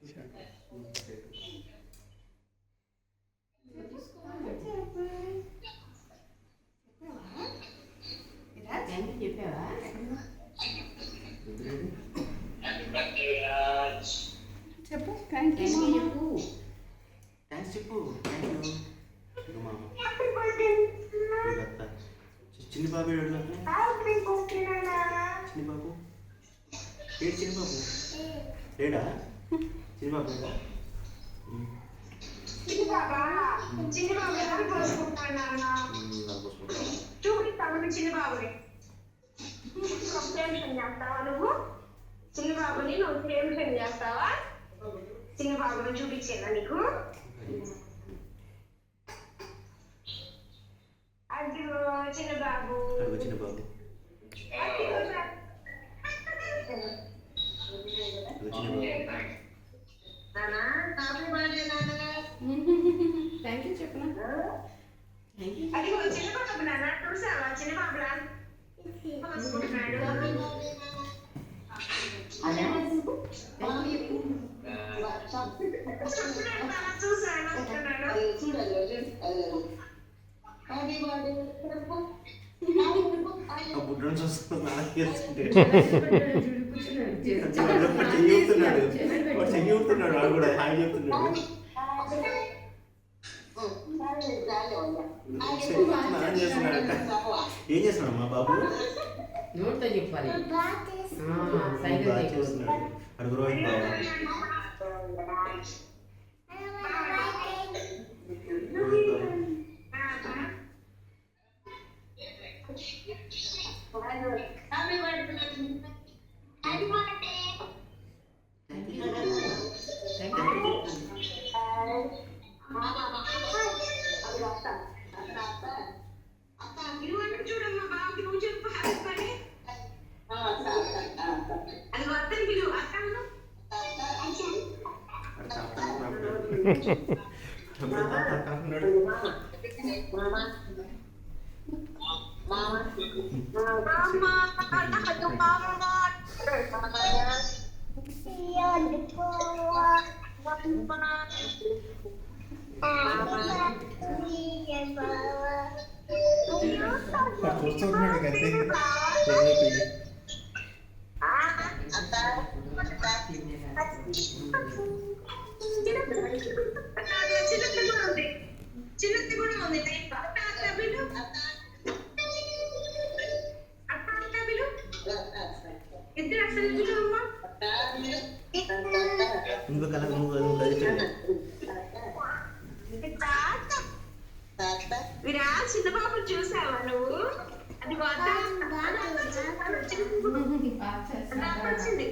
చెప్పావా? చెప్పు thank you చెప్పు. థ్యాంక్స్ చెప్పు. థ్యాంక్ యూ మామ. చిన్ని బాబు ఏడు. చిన్ని బాబు ఏడు. చిన్ని బాబు లేడా? చిన్ని బాబు లేడా? చూపిస్తావు చిన్న బాబుని. చేస్తావా నువ్వు? చిన్న బాబుని నువ్వు ప్రేమిషం చేస్తావా? చిన్న బాబుని చూపించేనా నీకు? అదిగో చిన్న బాబు. చిన్న బాబు థ్యాంక్ యూ చెప్పనా? అదిగో చిన్న బాబు నాన్న. చూసావా చిన్న బాబు బుడ్డను చూస్తున్నా చెయ్యుతున్నాడు. వాడు కూడా హాయ్ చెప్తున్నాడు. ఏం చేస్తున్నాడు మా బాబు? నోట్తో చెప్పాలి. చేస్తున్నాడు అడుగు రోహిత్ బాబా. చూడమ్మా బాబు నువ్వు చెప్పు హ్యాపీ బర్త్డే. అది వద్దని పిలువు అక్కను. కూర్చుంటున్నాడు కదా. చిన్నది కూడా ఉంది. ఇద్దరు అసలు అమ్మా ఇంకో కల విరా చిన్న బాబు చూసావా నువ్వు? అది వచ్చింది.